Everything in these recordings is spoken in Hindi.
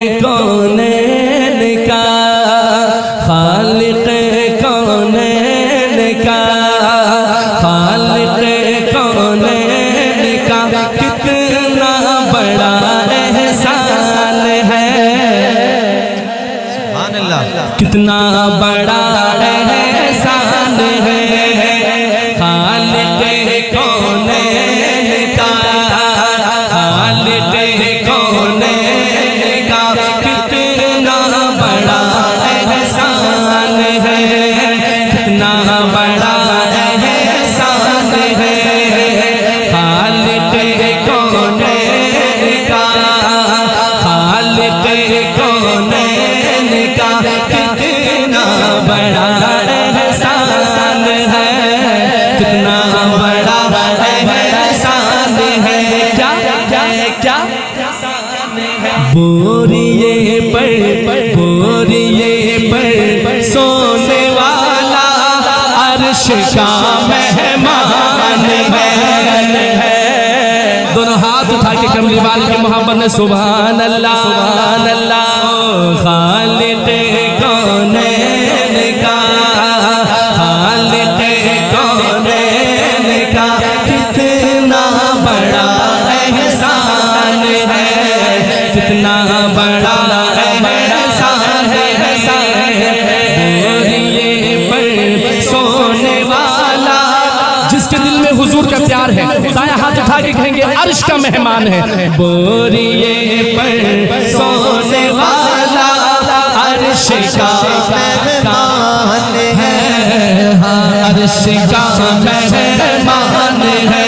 कौनैन का खालिक कौनैन का खालिक कौनैन का कितना बड़ा एहसान है। सुभान अल्लाह, कितना बड़ा एहसान है खालिक कौनैन का खालिक कौनैन का कितना बड़ा एहसान है, कितना बड़ा एहसान है खालिक कौनैन का खालिक कौनैन का कितना बड़ा एहसान है, कितना बड़ा एहसान है। क्या क्या बोरिए पर सोने वाला अर्श का मेहमान है। दोनों हाथ उठा के कमली वाली की मोहब्बत में सुभान अल्लाह सुभान अल्लाह। खालिक कौनैन का खालिक कौनैन का कितना बड़ा एहसान है, कितना बड़ा एहसान है। बोरिए पर सोने वाला जिसके दिल में हुजूर का प्यार है, दायां हाथ उठा के कहेंगे अर्श का मेहमान है। बोरिए पर सोने वाला अर्श का मेहमान है, अर्श का मेहमान है।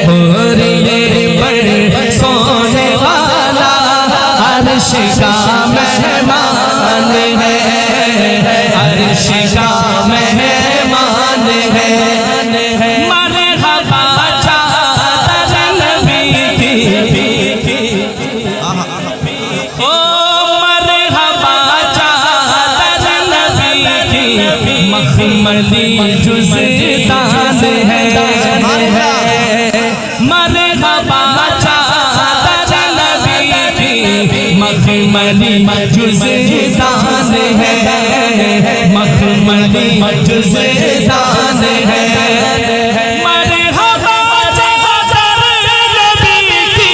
बोरिए पर सोने वाला अर्श का मेहमान है, अर्श का मेहमान है। मरहबा चादर नबी की, ओ मरहबा चादर नबी की मखमली जुज़दान है। मरहबा चादर नबी की मखमली जुज़दान है, मखमली जुज़दान है। मरहबा चादर नबी की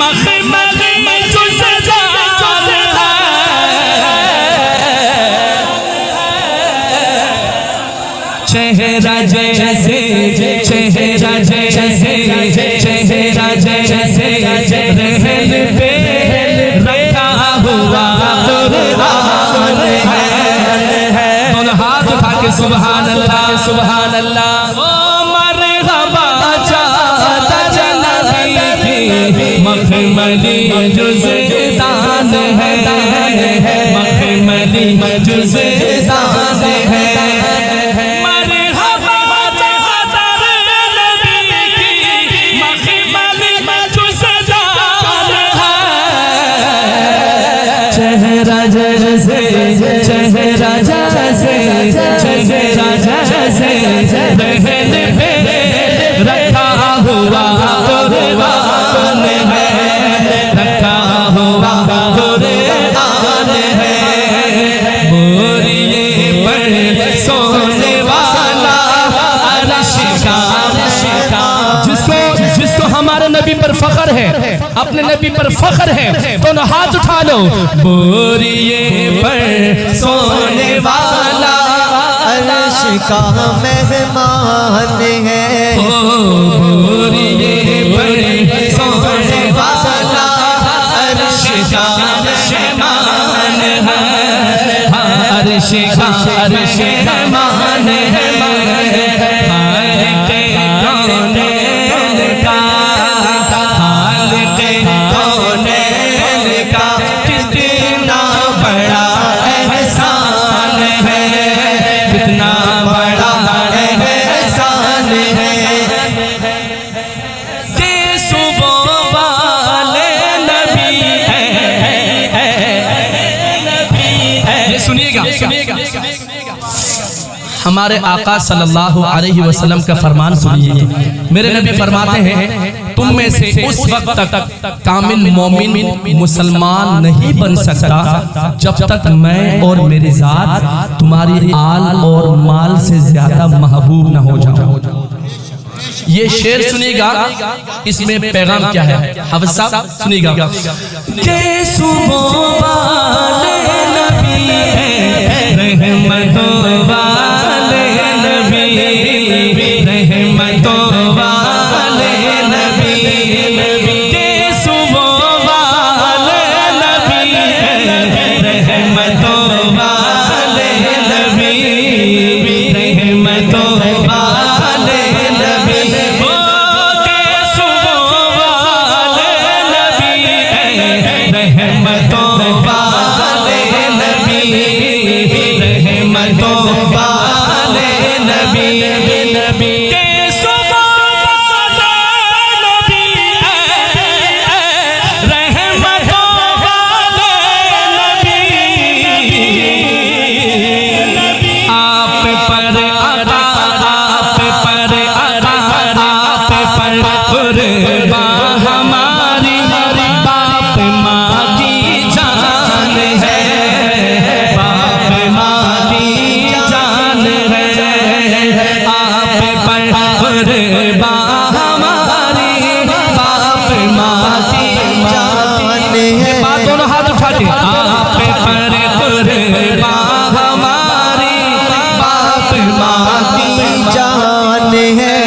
मखमली जुज़दान है। चेहरा जैसे चेहरा जैसे चेहरा जैसे रहल पे रखा हुआ कुर्बान है। दोनों हाथ उठा के सुभान अल्लाह सुभान अल्लाह। ओ मरहबा चादर नबी की मखमली जुज़दान है, मखमली जुज़दान है। चेहरा जैसे चेहरा जैसे चेहरा जैसे रहल पे रखा हुआ कुर्बान है, रखा हुआ कुर्बान है। बोरिए पर सोने वाला अर्श का जिसको हमारे नबी पर फख्र है, अपने नबी पर फख्र है, दोनों हाथ उठा लो। बोरिए पर सोने वाला अर्श का मेहमान है। बोरिए पर सोने वाला अर्श का मेहमान है, अर्श का मेहमान है। हमारे आका सल्लल्लाहु अलैहि वसल्लम का फरमान सुनिए। मेरे नबी फरमाते हैं तुम में से उस वक्त तक कामिल मोमिन मुसलमान नहीं बन सकता जब तक मैं और मेरी जात तुम्हारी आल और माल से ज्यादा महबूब न हो जाऊं। ये शेर सुनिएगा, इसमें पैगाम क्या है हाफिज साहब सुनिएगा। के सुबह वाले नबी रहमतों वाले नबी, रहमतों वाले नबी, के सुबह वाले नबी, रहमतों वाले नबी, रहमतों वाले नबी, ओ के सुबह वाले नबी, रहमतों वाले नबी, रहमतों वाले नबी, नबी के सुबह वाले नबी, रहमतों वाले नबी, आप पर अता, आप पर अता, आप पर कुर्बा हमारी बाप माँ की जान है, बाप माँ की जान है, आप पर कुर्बा हमारी बाप माँ की जान है। बात दोनों हाथ उठा के, आप पर कुर्बा हमारी बाप माँ की जान है,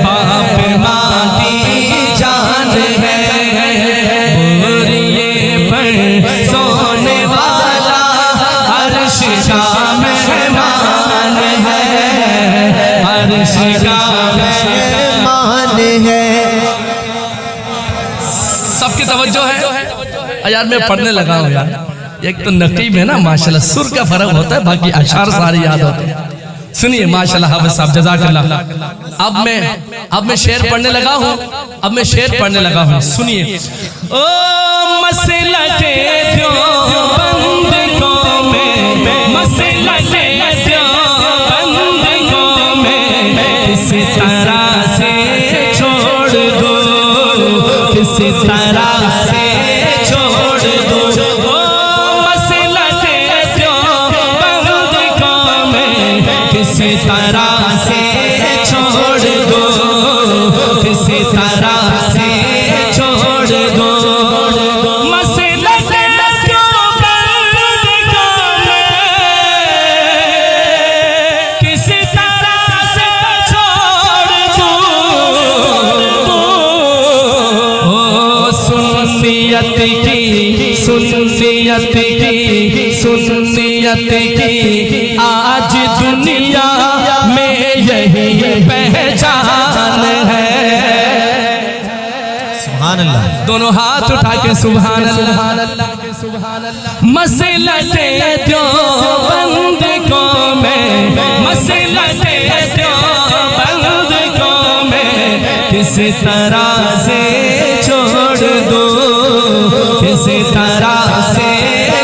बाप माँ की जान है। बोरिए पर सोने वाला अर्श का मेहमान है, अर्श का मान है। सबकी तवज्जो है। यार मैं पढ़ने लगा हूँ यार, एक तो नकीब है ना माशाल्लाह, सुर का फर्क होता है, बाकी अशार सारे याद होते हैं। सुनिए माशाल्लाह हाफिज साहब जज़ाकल्लाह। अब मैं शेर पढ़ने लगा हूँ, अब मैं शेर पढ़ने लगा हूँ, सुनिए। ओ मसला के देवबंद को में, मसला के देवबंद को में, किसी तरह से छोड़ दो, किसी तरह से छोड़ दो। ओ मसला के देवबंद को में, किसी तरह से छोड़ दो, किसी तरह से छोड़ दो। मसला के देवबंद को में, किसी तरह से छोड़ दो। ओ सुन्नियत की, सुन्नियत की, सुन्नियत की आज दुनिया में यही पहचान है। सुभान अल्लाह। दोनों हाथ उठा के सुभान अल्लाह। मसला के देवबंद को में, मसला के देवबंद को में, किसी तरह से छोड़ दो, किसी तरह से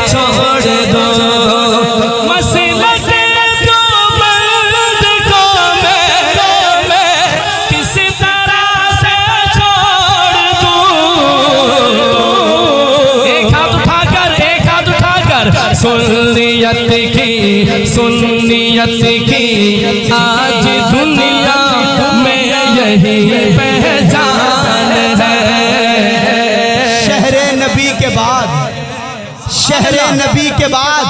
छोड़ दो। मसला के देवबंद को में, किसी तरह से छोड़ दो। एक हाथ उठाकर, एक हाथ उठाकर, सुन्नियत की, सुन्नियत की आज दुनिया में यही पहचान है। शहरे नबी के बाद, शहरे नबी के बाद,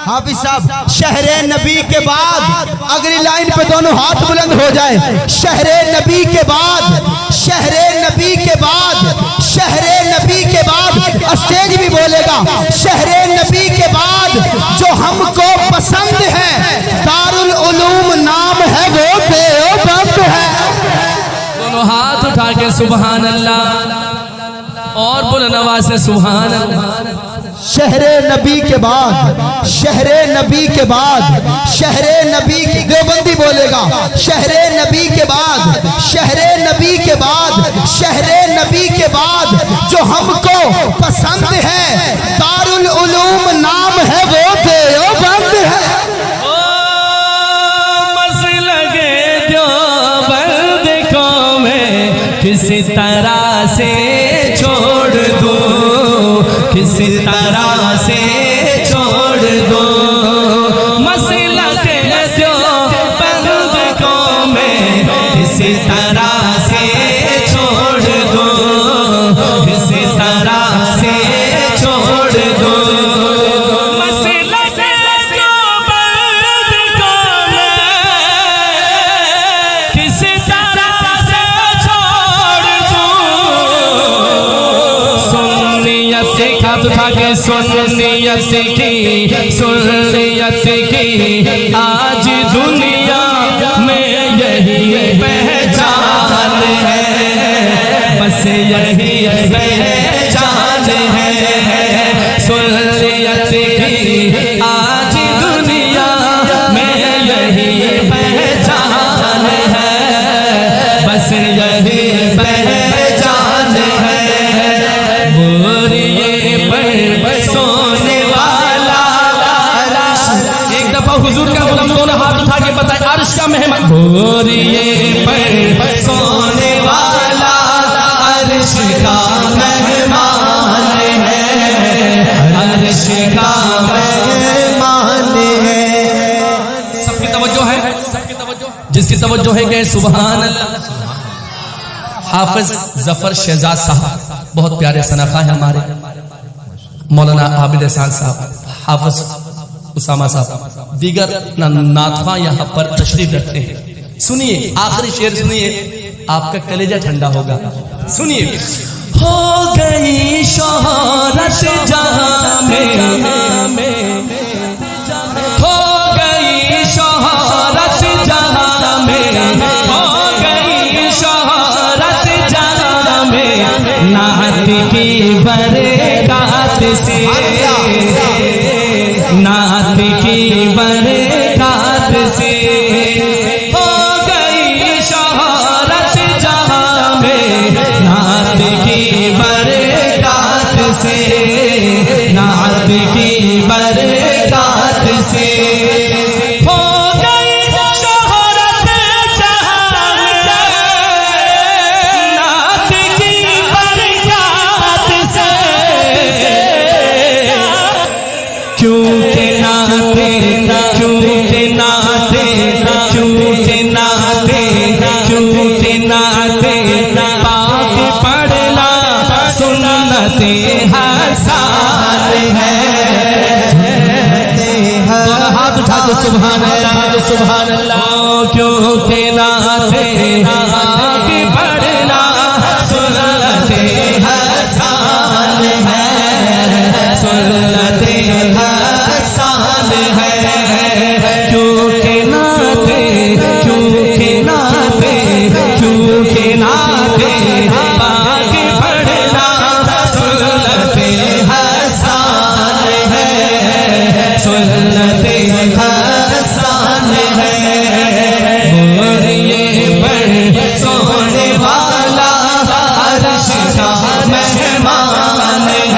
हाफिज साहब शहरे नबी के बाद, अगली लाइन पे दोनों हाथ बुलंद हो जाए। शहरे नबी के बाद, शहरे नबी के बाद, शहरे नबी के बाद, स्टेज भी बोलेगा। शहरे नबी के बाद जो हमको पसंद है, दारुल उलूम नाम है वो देवबंद है। दोनों हाथ उठा के सुभान अल्लाह और बुलंद आवाज से सुभान अल्लाह। शहरे नबी के बाद, शहरे नबी के बाद, शहरे नबी की देवबंदी बोलेगा। शहरे नबी के बाद, शहरे नबी के बाद, शहरे नबी के बाद जो हमको पसंद है, दारुल उलूम नाम है वो देवबंद है। ओ मसला के देवबंद को में, किसी इस तरह से छोड़ दो मसला के जो बंद को मैं इस तरह से छोड़ दो इस तरह से छोड़ दो मसला के जो बंद को मैं किस तरह से छोड़ दूं सुन्नियत से हाथ उठा के सुन्नियत की आज दुनिया में यही पहचान है बस यही पहचान है सुन्नियत की आज दुनिया में यही पहचान है बस यही पहचान है बोरिए पर सोने वाला एक दफा हुजूर का गुलाम दोनों हाथ उठा के बताए अर्श का मेहमान बोरिए पर सोने वाला अर्श का मेहमान है अर्श का मेहमान है सबकी तवज्जो है जिसकी तवज्जो है कि सुभान अल्लाह हाफिज जफर शहजाद साहब बहुत प्यारे सनाखा है हमारे मौलाना आबिद एहसान साहब हाफिज उसामा साहब दीगर नाथवा यहाँ पर तशरीफ रखते हैं सुनिए आखिरी शेर सुनिए आपका कलेजा ठंडा होगा सुनिए हो गई शोहरत जहां में हो गई शोहरत जहां में हो गई शोहरत जहां में नात की बरकत से नात की बरकत से हो गई शोहरत जहां में नात की बरकत से नात की बरकत से हो गई शोहरत जहां में नात की बरकत से क्योंकि नाते क्योंकि नाते क्योंकि नाते क्योंकि नाते पाक पढ़ना सुन्नते हसान है हाथ उठा के सुभान अल्लाह क्योंकि नाते